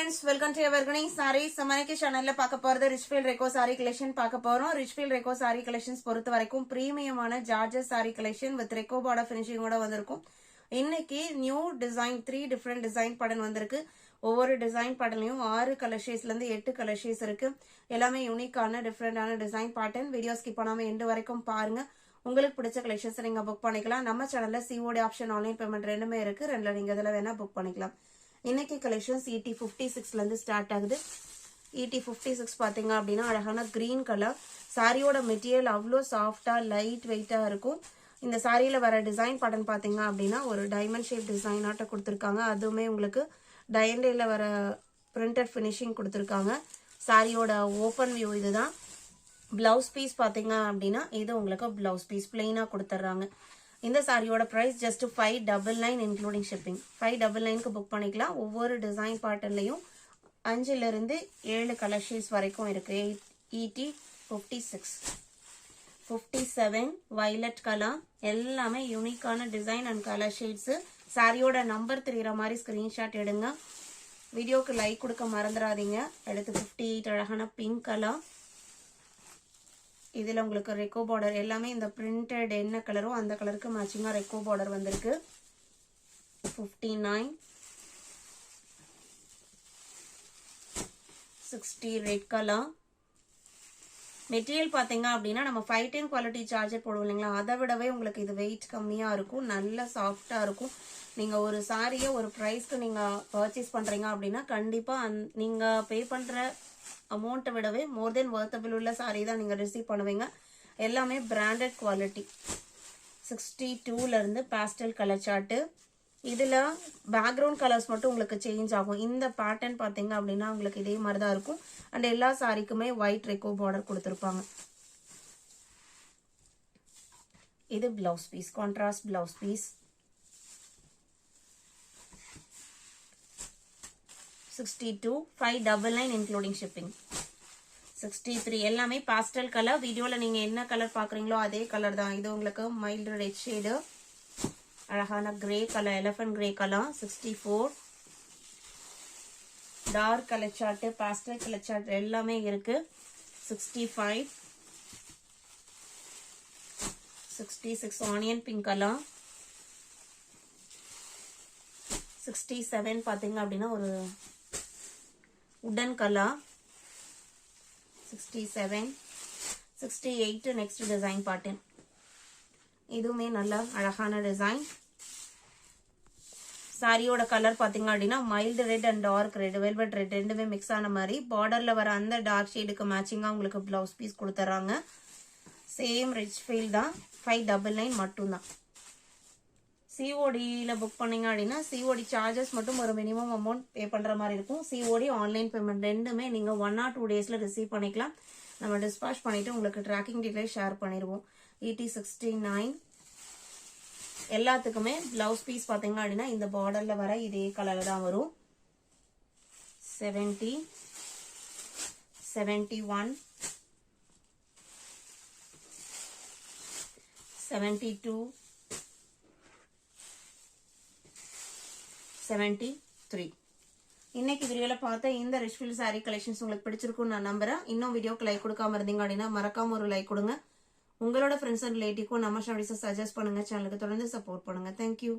friends, welcome to Evergreen Sarees. நம்மளுக்கு சேனல்ல பார்க்க போறது ரிச்ஃபீல்ட் ரெக்கோ saree collection பார்க்க போறோம். ரிச்ஃபீல்ட் ரெக்கோ saree collections பொறுத்த வரைக்கும் பிரீமியமான ஜார்ஜஸ் saree collection with ரெக்கோ border finishing ஓட வந்திருக்கும். இன்னைக்கு new design 3 different design pattern வந்திருக்கு. ஒவ்வொரு டிசைன் பேட்டர்ன்லயும் 6 கலர் ஷேட்ஸ்ல இருந்து 8 கலர் ஷேட்ஸ் இருக்கு. எல்லாமே யூனிக்கான டிஃபரண்டான டிசைன் பேட்டர்ன். வீடியோ ஸ்கிப் பண்ணாம எண்ட் வரைக்கும் பாருங்க. உங்களுக்கு பிடிச்ச கலெக்ஷன்ஸ் நீங்க புக் பண்ணிக்கலாம். நம்ம சேனல்ல COD ஆப்ஷன் ஆன்லைன் பேமெண்ட் ரெண்டுமே இருக்கு. ரெண்டுல நீங்க இதெல்லாம் வேணா புக் பண்ணிக்கலாம். இன்னைக்கு கலெக்ஷன்ஸ் ET56ல இருந்து ஸ்டார்ட் ஆகுது. ET56 பாத்தீங்க அப்படின்னா அழகான கிரீன் கலர். சாரியோட மெட்டீரியல் அவ்வளோ சாஃப்டா லைட் வெயிட்டா இருக்கும். இந்த சாரியில வர டிசைன் பேட்டர்ன் பாத்தீங்க அப்படின்னா ஒரு டைமண்ட் ஷேப் டிசைன் ஆட்ட கொடுத்துருக்காங்க. அதுவுமே உங்களுக்கு டயண்டேல வர பிரிண்டட் ஃபினிஷிங் கொடுத்துருக்காங்க. சாரியோட ஓப்பன் வியூ இதுதான். பிளவுஸ் பீஸ் பாத்தீங்க அப்படின்னா இது உங்களுக்கு பிளவுஸ் பீஸ் பிளெயினா கொடுத்துட்றாங்க. இந்த சாரியோட பிரைஸ் ஜஸ்ட் 599 இன்க்ளூடிங் ஷிப்பிங். 599க்கு புக் பண்ணிக்கலாம். ஒவ்வொரு டிசைன் பேட்டர்ன்லயும் 5ல இருந்து 7 கலர் ஷேட்ஸ் வரைக்கும் இருக்கு. ET56 57 violet colour. எல்லாமே யூனிக்கான டிசைன் அண்ட் கலர் ஷேட்ஸ். சாரியோட நம்பர் தெரியற மாதிரி ஸ்கிரீன்ஷாட் எடுங்க. வீடியோக்கு லைக் கொடுக்க மறந்துடாதீங்க. அடுத்து 58 அழகான பிங்க் கலர். இதுல உங்களுக்கு ரெக்கோ பார்டர் எல்லாமே இந்த பிரிண்டட் என்ன கலரோ அந்த கலருக்கு மேட்சிங்கா ரெக்கோ பார்டர் வந்திருக்கு. 59 60 ரெட் கலர். மெட்டீரியல் பாத்தீங்க அப்படின்னா நம்ம 510 குவாலிட்டி சார்ஜர் போடுவோம் இல்லைங்களா, அதை விடவே உங்களுக்கு இது வெயிட் கம்மியா இருக்கும். நல்ல சாஃப்டா இருக்கும். நீங்க ஒரு சாரியை ஒரு பிரைஸ்க்கு நீங்க பர்ச்சேஸ் பண்றீங்க அப்படின்னா கண்டிப்பா நீங்க பே பண்ற அமௌண்ட்டை விடவே மோர் தென் வர்த்தபிள் உள்ள சாரி தான் நீங்க ரிசீவ் பண்ணுவீங்க. எல்லாமே பிராண்டட் குவாலிட்டி. 62ல இருந்து பாஸ்டல் கலர் சார்ட். இதுல பேக்ரவுண்ட் கலர்ஸ் மட்டும் உங்களுக்கு சேஞ்ச் ஆகும். இந்த பேட்டர்ன் பாத்தீங்க அப்படின்னா உங்களுக்கு இதே மாதிரி தான் இருக்கும். அண்ட் எல்லா சாரிக்குமே ஒயிட் ரெக்கோ பார்டர் கொடுத்துருப்பாங்க. இது blouse piece, contrast blouse piece. 62 599 including shipping. 63 எல்லாமே பாஸ்டல் கலர். வீடியோல நீங்க என்ன கலர் பாக்குறீங்களோ அதே கலர் தான். இது உங்களுக்கு மைல்டு ரெட் ஷேடு, அழகான grey colour, elephant grey colour. 64 dark colour chart, pastel colour chart எல்லாமே இருக்கு. 65 66 ஆனியன் பிங்க் கலர். 67 பாத்தீங்க அப்படின்னா ஒரு உடன் கலர். 67 68 next design pattern. இதுவுமே நல்ல அழகான டிசைன். சாரியோட கலர் பாத்தீங்க அப்படின்னா mild red and dark red, velvet red ரெண்டுமே மிக்ஸ் ஆன மாதிரி பார்டர்ல வர அந்த டார்க் ஷேடுக்கு மேட்சிங்கா உங்களுக்கு பிளவுஸ் பீஸ் கொடுத்துறாங்க. சேம் ரிச் ஃபீல் தான். 599 மட்டும் தான். CODல புக் பண்ணீங்க அப்படின்னா COD சார்ஜஸ் மட்டும் ஒரு மினிமம் அமௌண்ட் பே பண்ற மாதிரி இருக்கும். COD ஆன்லைன் பேமெண்ட் ரெண்டுமே நீங்க 1 or 2 டேஸ்ல ரிசீவ் பண்ணிக்கலாம். நம்ம டிஸ்பாச் பண்ணிட்டு உங்களுக்கு ட்ராக்கிங் டீடைல் ஷேர் பண்ணிடுவோம். ET69 எல்லாத்துக்குமே பிளவுஸ் பீஸ் பாத்தீங்க அப்படின்னா இந்த பார்டர்ல வர இதே கலர்ல தான் வரும். 70 71 72 73. இன்னைக்கு வீடியோல பார்த்த இந்த ரிச்ஃபீல்ட் சாரி கலெக்ஷன்ஸ் உங்களுக்கு பிடிச்சிருக்கும்னு நான் நம்புறேன். இன்னும் வீடியோக்கு லைக் கொடுக்காம இருந்தீங்க அப்படின்னா மறக்காம ஒரு லைக் கொடுங்க. உங்களோட ஃப்ரெண்ட்ஸ் அண்ட் ரிலேட்டிவ்க்கும் நம்ம ஷார்ட்ஸை சஜஸ்ட் பண்ணுங்க. சேனலுக்கு தொடர்ந்து சப்போர்ட் பண்ணுங்க. தேங்க்யூ.